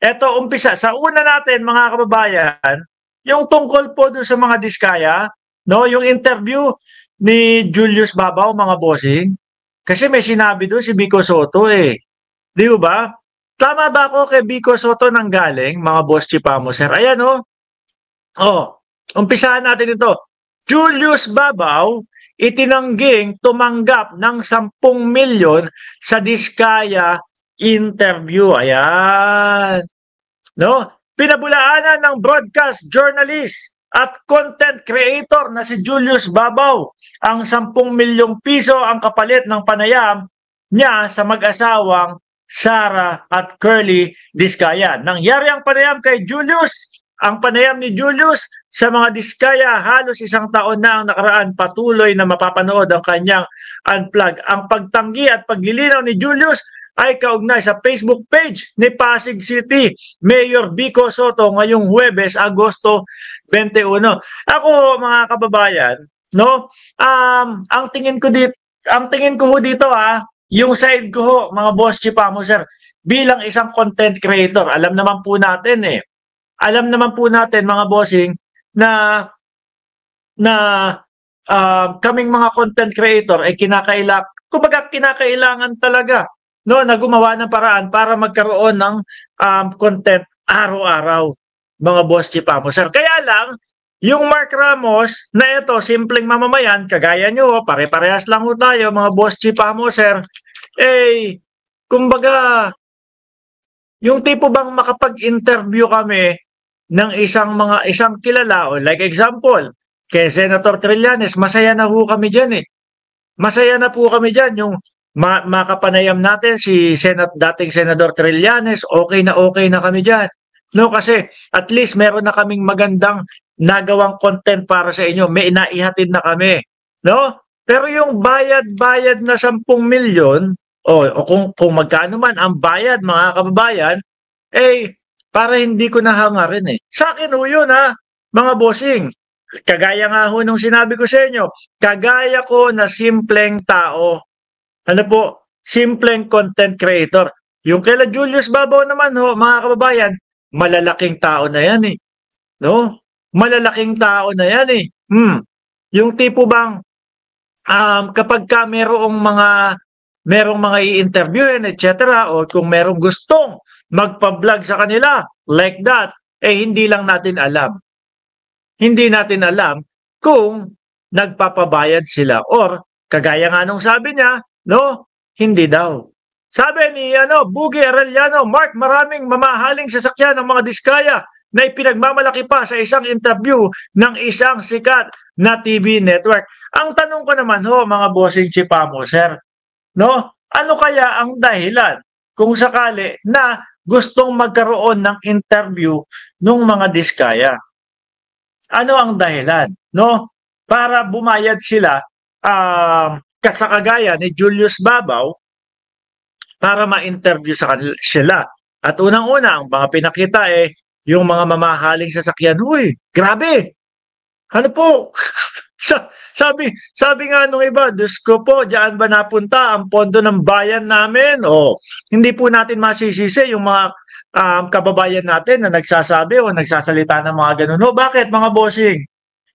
Eto, umpisa. Sa una natin, mga kababayan, yung tungkol po doon sa mga diskaya, no? Yung interview ni Julius Babaw, mga bossing. Kasi may sinabi doon si Vico Soto eh. Di ba? Tama ba ako kay Vico Soto nang galing, mga boss Chipamo, sir? Ayan oh. Oh, umpisahan natin ito. Julius Babaw itinangging tumanggap ng 10 milyon sa Diskaya interview. Ayan. No? Pinabulaanan ng broadcast journalist at content creator na si Julius Babaw ang 10 milyong piso ang kapalit ng panayam niya sa mag-asawang Sara at Curly Diskaya. Nangyari ang panayam kay Julius. Ang panayam ni Julius sa mga Diskaya halos 1 taon na ang nakaraan, patuloy na mapapanood ang kanyang unplug. Ang pagtanggi at paglilinaw ni Julius ay kaugnay sa Facebook page ni Pasig City Mayor Vico Soto ngayong Huwebes, Agosto 21. Ako, mga kababayan, no? Ang tingin ko dito yung side ko ho, mga boss Chipamo, sir, bilang isang content creator, alam naman po natin mga bossing na kaming mga content creator ay kinakailangan talaga, no, na gumawa ng paraan para magkaroon ng content araw-araw, mga boss Chipamo, sir. Kaya lang, yung Mark Ramos na ito, simpleng mamamayan, kagaya nyo, pare-parehas lang ho tayo, mga boss Chipamo, sir, eh, kumbaga, yung tipo bang makapag-interview kami ng isang kilala, o like example, kay Senator Trillanes, masaya na ho kami dyan eh. Masaya na po kami dyan, yung makapanayam natin si dating Senador Trillanes, okay na kami dyan. No, kasi at least meron na kaming magandang nagawang content para sa inyo, may inaihatid na kami. No? Pero yung bayad na 10 milyon, o kung magkano man ang bayad, mga kababayan, eh, para hindi ko nahangarin eh. Sa akin ho yun mga bossing. Kagaya nga ho nung sinabi ko sa inyo, kagaya ko na simpleng tao, ano po, simpleng content creator. Yung kaila Julius Babaw naman ho, mga kababayan, malalaking tao na yan eh. No? Malalaking tao na yan eh. Yung tipo bang, kapag ka merong mga i-interviewin, etc., o kung merong gustong magpa-vlog sa kanila, like that, eh hindi natin alam kung nagpapabayad sila or kagaya nga nung sabi niya, no, hindi daw. Sabi ni Bugi Arellano, Mark, maraming mamahaling sasakyan ng mga Diskaya na ipinagmamalaki pa sa isang interview ng isang sikat na TV network. Ang tanong ko naman ho, mga bossing Chipamo, sir, no? Ano kaya ang dahilan kung sakali na gustong magkaroon ng interview ng mga Diskaya? Ano ang dahilan, no? Para bumayad sila kasakagaya ni Julius Babaw para ma-interview sa kanila sila. At unang-una, ang mga pinakita yung mga mamahaling sasakyan. Uy, grabe! Ano po? Sabi nga nung iba, Diyos ko po, diyan ba napunta ang pondo ng bayan namin? O hindi po natin masisisi yung mga kababayan natin na nagsasabi o nagsasalita ng mga ganun. O bakit, mga bossing?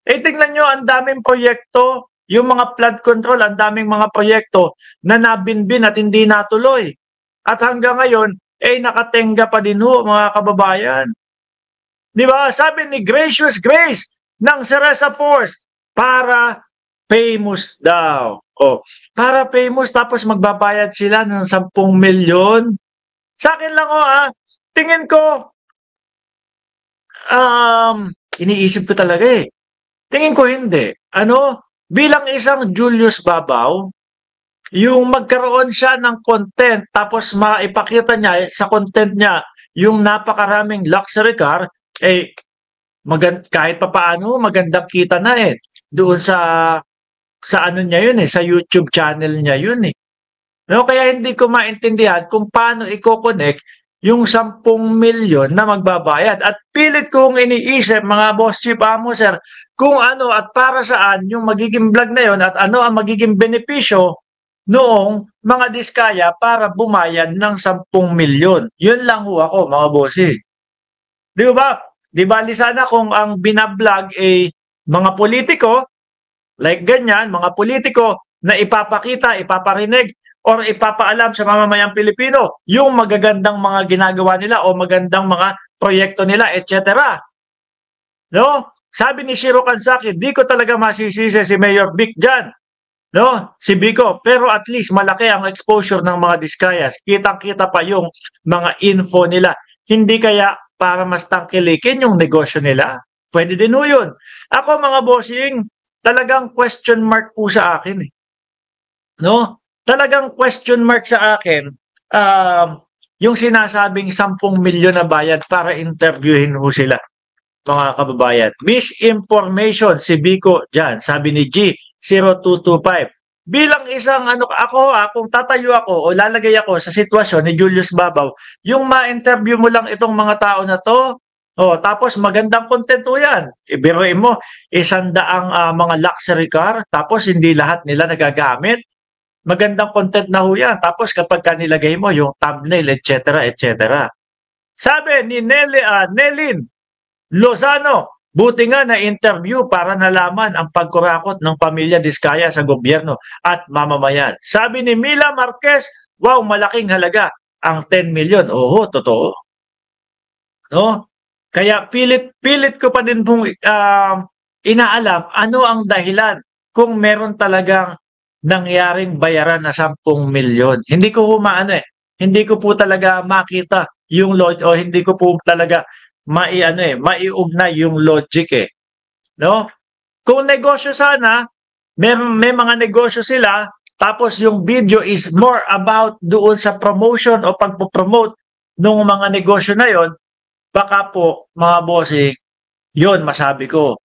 Tingnan nyo, ang daming proyekto, yung mga flood control, ang daming mga proyekto na nabinbin at hindi natuloy. At hanggang ngayon, nakatenga pa din ho, mga kababayan. Di ba? Sabi ni Gracious Grace ng Ceresa Force, para famous daw. Para famous, tapos magbabayad sila ng 10 milyon. Sa akin lang tingin ko, iniisip ko talaga Tingin ko hindi. Bilang isang Julius Babaw, yung magkaroon siya ng content, tapos maipakita niya sa content niya yung napakaraming luxury car, kahit papaano, magandang kita na doon sa ano niya yun sa YouTube channel niya yun No, kaya hindi ko maintindihan kung paano i-connect yung 10 milyon na magbabayad. At pilit kong iniisip, mga boss Chipamo, sir, kung ano at para saan yung magiging vlog na yon at ano ang magiging benepisyo noong mga diskaya para bumayad ng 10 milyon. Yun lang ho ako, mga bossing. Di ba? Di bali sana kung ang binablog ay mga politiko, like ganyan, mga politiko na ipapakita, ipaparinig, or ipapaalam sa mamamayang Pilipino yung magagandang mga ginagawa nila o magandang mga proyekto nila, etc. No? Sabi ni Shiro Kansaki, di ko talaga masisisi si Mayor Vic dyan. No? Si Bico. Pero at least malaki ang exposure ng mga Diskayas. Kitang-kita pa yung mga info nila. Hindi kaya para mas tangkilikin yung negosyo nila. Pwede din ho yun. Ako mga bossing, talagang question mark po sa akin. No? Talagang question mark sa akin yung sinasabing 10 milyon na bayad para interviewin ho sila, mga kababayan. Misinformation si Bico dyan, sabi ni G0225. Bilang isang ako kung tatayo ako o lalagay ako sa sitwasyon ni Julius Babaw, yung ma-interview mo lang itong mga tao na to, tapos magandang content ho yan. Ibiruin mo, 100 mga luxury car, tapos hindi lahat nila nagagamit. Magandang content na ho yan. Tapos kapag nilagay mo yung thumbnail, etc., etc. Sabi ni Nelin Lozano, buti nga na interview para nalaman ang pagkurakot ng pamilya Diskaya sa gobyerno at mamamayan. Sabi ni Mila Marquez, wow, malaking halaga ang 10 milyon. Oo, totoo. No? Kaya pilit ko pa din pong inaalam ano ang dahilan kung meron talagang nangyaring bayaran na 10 milyon. Hindi ko hindi ko po talaga makita yung o hindi ko po talaga maiugnay yung logic no? Kung negosyo sana, may mga negosyo sila, tapos yung video is more about doon sa promotion o pagpo-promote ng mga negosyo na yon, baka po mga bossing, yon masabi ko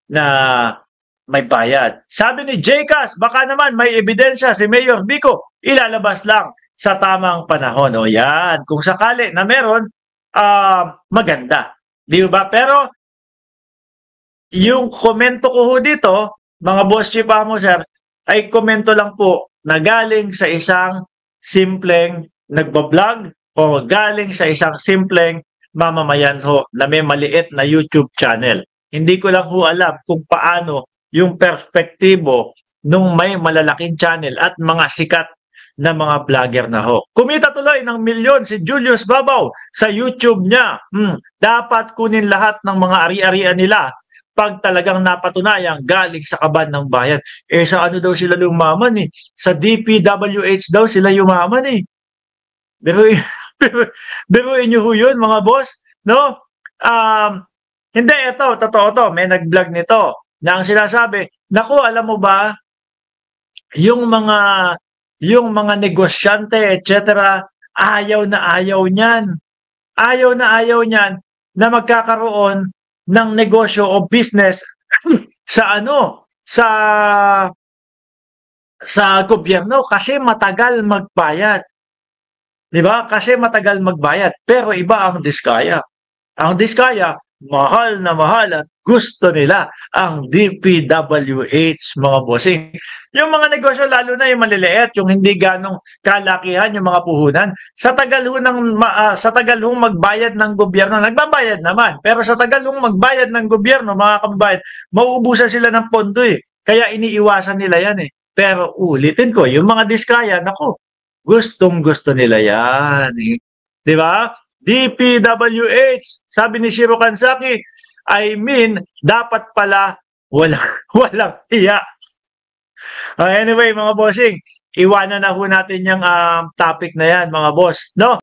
na may bayad. Sabi ni Jcas, baka naman may ebidensya si Mayor Bico, ilalabas lang sa tamang panahon. O yan, kung sakali na meron, maganda. Di ba? Pero, yung komento ko ho dito, mga boss chief mo, sir, ay komento lang po na galing sa isang simpleng nagbablog o galing sa isang simpleng mamamayan ho na may maliit na YouTube channel. Hindi ko lang ho alam kung paano yung perspektibo nung may malalaking channel at mga sikat na mga vlogger na ho. Kumita tuloy ng milyon si Julius Babaw sa YouTube niya. Dapat kunin lahat ng mga ari-arian nila pag talagang napatunayang galing sa kaban ng bayan. Sa ano daw sila lumaman Sa DPWH daw sila yumaman Biruin nyo ho yun, mga boss. No? Hindi, totoo to. May nag-vlog nito na ang sinasabi, naku, alam mo ba, yung mga negosyante, etc., ayaw na ayaw niyan. Ayaw na ayaw niyan na magkakaroon ng negosyo o business sa gobyerno kasi matagal magbayad. 'Di ba? Kasi matagal magbayad. Pero iba ang Diskaya. Ang Diskaya, mahal na mahal at gusto nila ang DPWH, mga bossing. Yung mga negosyo, lalo na yung maliliit, yung hindi ganong kalakihan, yung mga puhunan, sa tagal hong magbayad ng gobyerno, nagbabayad naman, pero sa tagal hong magbayad ng gobyerno, mga kababayan, mauubusan sila ng pondo Kaya iniiwasan nila yan Pero ulitin ko, yung mga Diskaya, nako, gustong-gusto nila yan Di ba? DPWH, sabi ni Shiro Kansaki, dapat pala walang iya. Anyway, mga bossing, iwanan na ho natin yung topic na yan, mga boss. No?